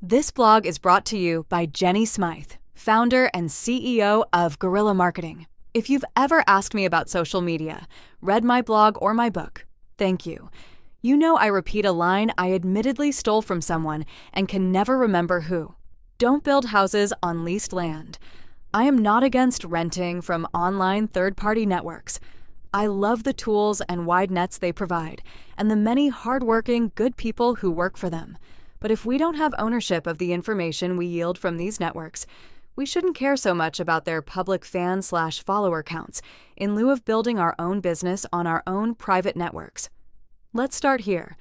This blog is brought to you by Jennie Smythe, founder and CEO of Girlilla Marketing. If you've ever asked me about social media, read my blog or my book, thank you. You know I repeat a line I admittedly stole from someone and can never remember who. Don't build houses on leased land. I am not against renting from online third-party networks. I love the tools and wide nets they provide, and the many hardworking, good people who work for them. But if we don't have ownership of the information we yield from these networks, we shouldn't care so much about their public fan/follower counts in lieu of building our own business on our own private networks. Let's start here.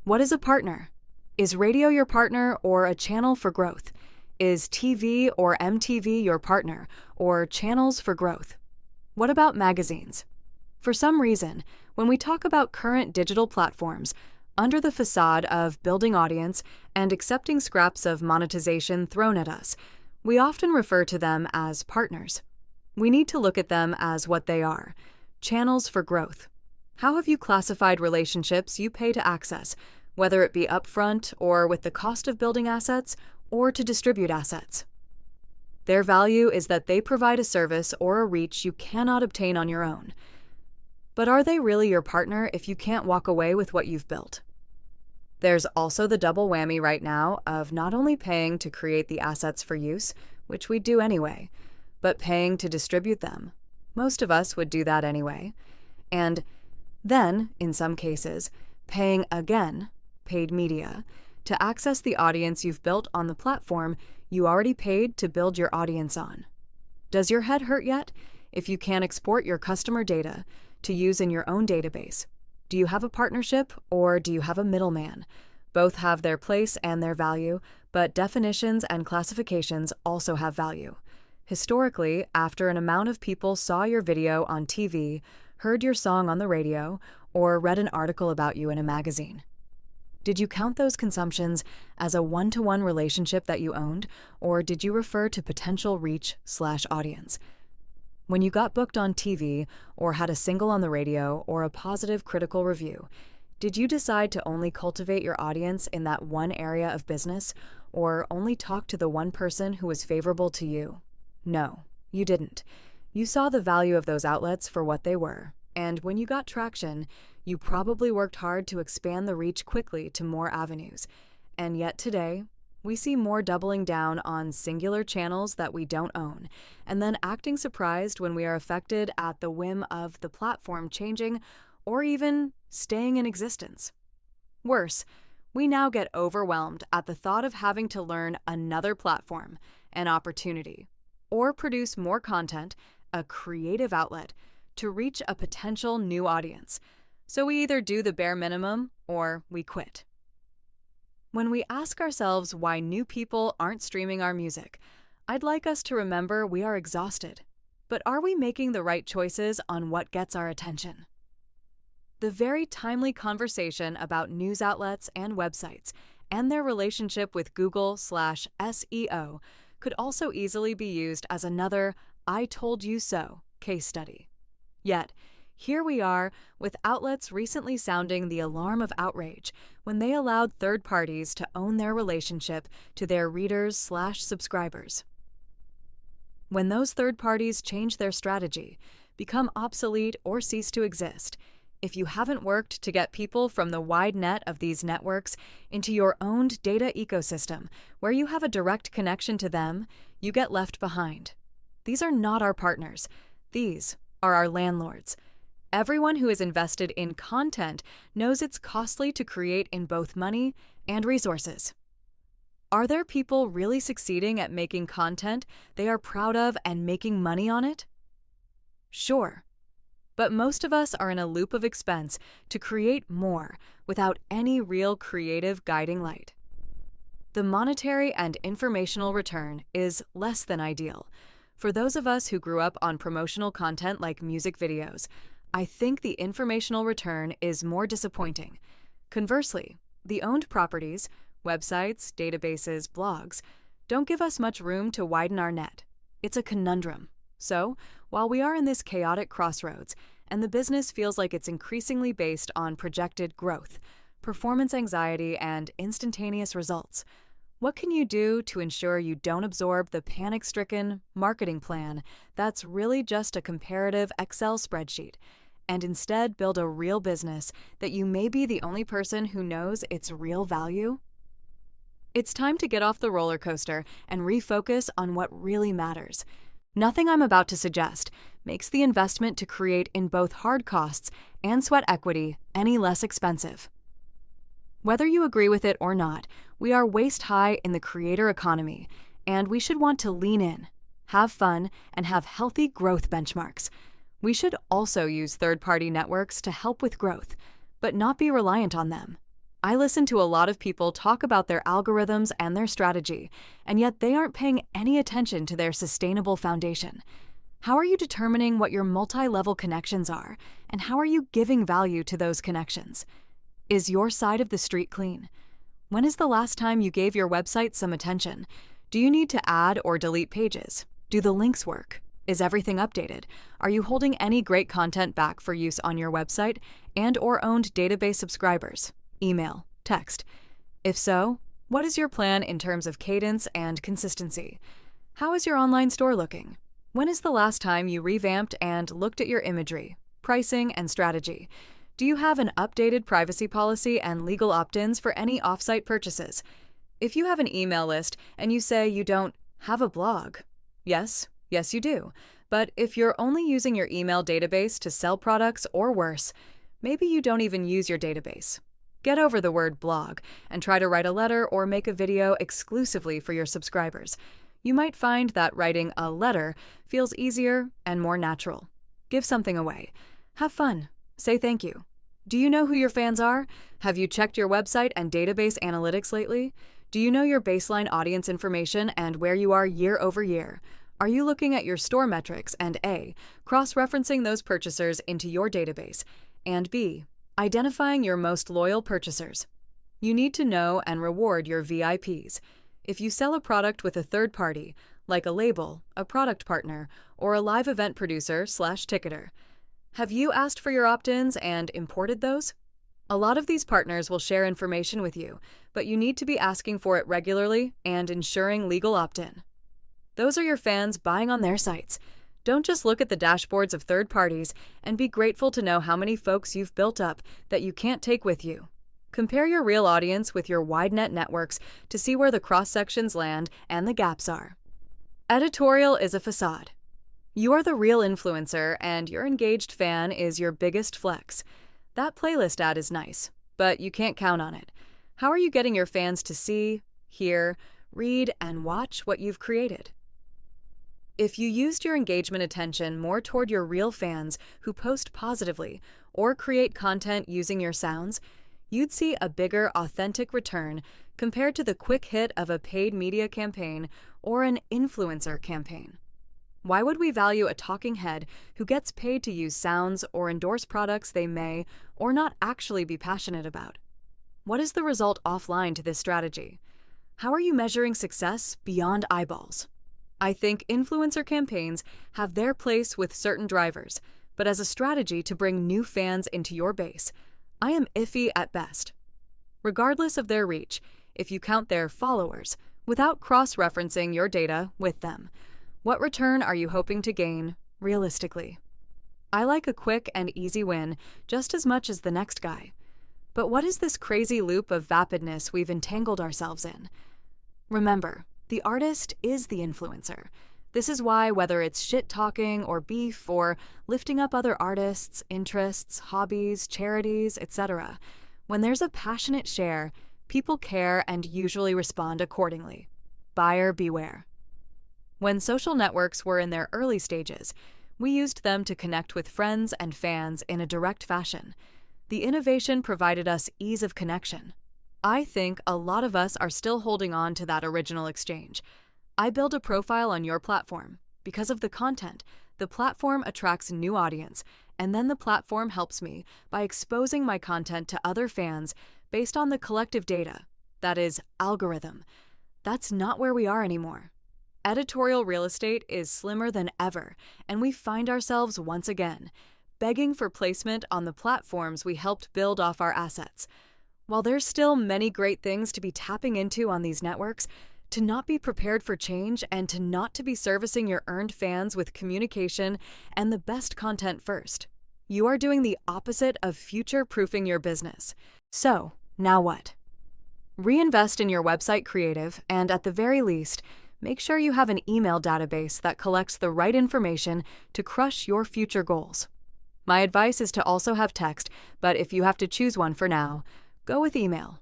What is a partner? Is radio your partner or a channel for growth? Is TV or MTV your partner or channels for growth? What about magazines? For some reason, when we talk about current digital platforms, under the facade of building audience and accepting scraps of monetization thrown at us, we often refer to them as partners. We need to look at them as what they are: channels for growth. How have you classified relationships you pay to access, whether it be upfront or with the cost of building assets or to distribute assets? Their value is that they provide a service or a reach you cannot obtain on your own. But are they really your partner if you can't walk away with what you've built? There's also the double whammy right now of not only paying to create the assets for use, which we do anyway, but paying to distribute them. Most of us would do that anyway. And then, in some cases, paying again, paid media, to access the audience you've built on the platform you already paid to build your audience on. Does your head hurt yet if you can't export your customer data to use in your own database? Do you have a partnership or do you have a middleman? Both have their place and their value, but definitions and classifications also have value. Historically, after an amount of people saw your video on TV, heard your song on the radio, or read an article about you in a magazine, did you count those consumptions as a one-to-one relationship that you owned, or did you refer to potential reach/audience? When you got booked on TV, or had a single on the radio, or a positive critical review, did you decide to only cultivate your audience in that one area of business, or only talk to the one person who was favorable to you? No, you didn't. You saw the value of those outlets for what they were, and when you got traction, you probably worked hard to expand the reach quickly to more avenues. And yet today, we see more doubling down on singular channels that we don't own, and then acting surprised when we are affected at the whim of the platform changing or even staying in existence. Worse, we now get overwhelmed at the thought of having to learn another platform, an opportunity, or produce more content, a creative outlet, to reach a potential new audience. So we either do the bare minimum or we quit. When we ask ourselves why new people aren't streaming our music, I'd like us to remember we are exhausted. But are we making the right choices on what gets our attention? The very timely conversation about news outlets and websites and their relationship with Google/SEO could also easily be used as another "I told you so" case study. Yet, here we are with outlets recently sounding the alarm of outrage when they allowed third parties to own their relationship to their readers/subscribers. When those third parties change their strategy, become obsolete, or cease to exist, if you haven't worked to get people from the wide net of these networks into your owned data ecosystem where you have a direct connection to them, you get left behind. These are not our partners. These are our landlords. Everyone who is invested in content knows it's costly to create in both money and resources. Are there people really succeeding at making content they are proud of and making money on it? Sure. But most of us are in a loop of expense to create more without any real creative guiding light. The monetary and informational return is less than ideal. For those of us who grew up on promotional content like music videos, I think the informational return is more disappointing. Conversely, the owned properties, websites, databases, blogs, don't give us much room to widen our net. It's a conundrum. So, while we are in this chaotic crossroads, and the business feels like it's increasingly based on projected growth, performance anxiety, and instantaneous results, What can you do to ensure you don't absorb the panic-stricken marketing plan that's really just a comparative Excel spreadsheet, and instead build a real business that you may be the only person who knows its real value? It's time to get off the roller coaster and refocus on what really matters. Nothing I'm about to suggest makes the investment to create in both hard costs and sweat equity any less expensive. Whether you agree with it or not, we are waist-high in the creator economy, and we should want to lean in, have fun, and have healthy growth benchmarks. We should also use third-party networks to help with growth, but not be reliant on them. I listen to a lot of people talk about their algorithms and their strategy, and yet they aren't paying any attention to their sustainable foundation. How are you determining what your multi-level connections are, and how are you giving value to those connections? Is your side of the street clean? When is the last time you gave your website some attention? Do you need to add or delete pages? Do the links work? Is everything updated? Are you holding any great content back for use on your website and/or owned database subscribers? Email, text. If so, what is your plan in terms of cadence and consistency? How is your online store looking? When is the last time you revamped and looked at your imagery, pricing, and strategy? Do you have an updated privacy policy and legal opt-ins for any off-site purchases? If you have an email list and you say you don't have a blog, yes, you do. But if you're only using your email database to sell products or worse, maybe you don't even use your database. Get over the word blog and try to write a letter or make a video exclusively for your subscribers. You might find that writing a letter feels easier and more natural. Give something away. Have fun. Say thank you. Do you know who your fans are? Have you checked your website and database analytics lately? Do you know your baseline audience information and where you are year over year? Are you looking at your store metrics and A, cross-referencing those purchasers into your database, and B, identifying your most loyal purchasers? You need to know and reward your VIPs. If you sell a product with a third party, like a label, a product partner, or a live event producer/ticketer, have you asked for your opt-ins and imported those? A lot of these partners will share information with you, but you need to be asking for it regularly and ensuring legal opt-in. Those are your fans buying on their sites. Don't just look at the dashboards of third parties and be grateful to know how many folks you've built up that you can't take with you. Compare your real audience with your wide net networks to see where the cross-sections land and the gaps are. Editorial is a facade. You are the real influencer, and your engaged fan is your biggest flex. That playlist ad is nice, but you can't count on it. How are you getting your fans to see, hear, read, and watch what you've created? If you used your engagement attention more toward your real fans who post positively or create content using your sounds, you'd see a bigger, authentic return compared to the quick hit of a paid media campaign or an influencer campaign. Why would we value a talking head who gets paid to use sounds or endorse products they may or not actually be passionate about? What is the result offline to this strategy? How are you measuring success beyond eyeballs? I think influencer campaigns have their place with certain drivers, but as a strategy to bring new fans into your base, I am iffy at best. Regardless of their reach, if you count their followers without cross-referencing your data with them, what return are you hoping to gain, realistically? I like a quick and easy win just as much as the next guy. But what is this crazy loop of vapidness we've entangled ourselves in? Remember, the artist is the influencer. This is why, whether it's shit-talking or beef or lifting up other artists, interests, hobbies, charities, etc., when there's a passionate share, people care and usually respond accordingly. Buyer beware. When social networks were in their early stages, we used them to connect with friends and fans in a direct fashion. The innovation provided us ease of connection. I think a lot of us are still holding on to that original exchange. I build a profile on your platform. Because of the content, the platform attracts new audience, and then the platform helps me by exposing my content to other fans based on the collective data, that is, algorithm. That's not where we are anymore. Editorial real estate is slimmer than ever, and we find ourselves once again begging for placement on the platforms we helped build off our assets. While there's still many great things to be tapping into on these networks, to not be prepared for change and to not to be servicing your earned fans with communication and the best content first. You are doing the opposite of future-proofing your business. So, now what? Reinvest in your website creative and, at the very least, make sure you have an email database that collects the right information to crush your future goals. My advice is to also have text, but if you have to choose one for now, go with email.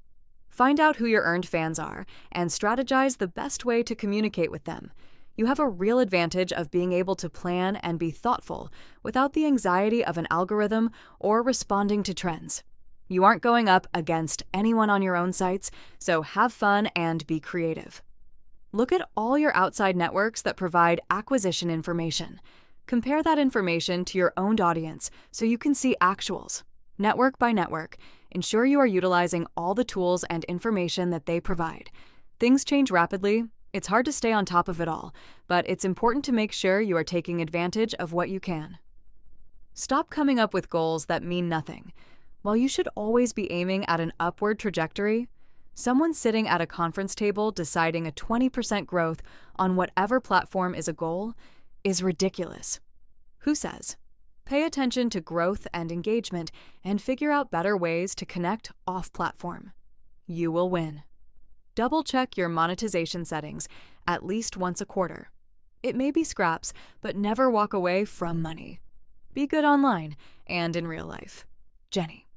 Find out who your earned fans are and strategize the best way to communicate with them. You have a real advantage of being able to plan and be thoughtful without the anxiety of an algorithm or responding to trends. You aren't going up against anyone on your own sites, so have fun and be creative. Look at all your outside networks that provide acquisition information. Compare that information to your owned audience so you can see actuals. Network by network, ensure you are utilizing all the tools and information that they provide. Things change rapidly. It's hard to stay on top of it all, but it's important to make sure you are taking advantage of what you can. Stop coming up with goals that mean nothing. While you should always be aiming at an upward trajectory, someone sitting at a conference table deciding a 20% growth on whatever platform is a goal is ridiculous. Who says? Pay attention to growth and engagement and figure out better ways to connect off-platform. You will win. Double-check your monetization settings at least once a quarter. It may be scraps, but never walk away from money. Be good online and in real life. Jennie.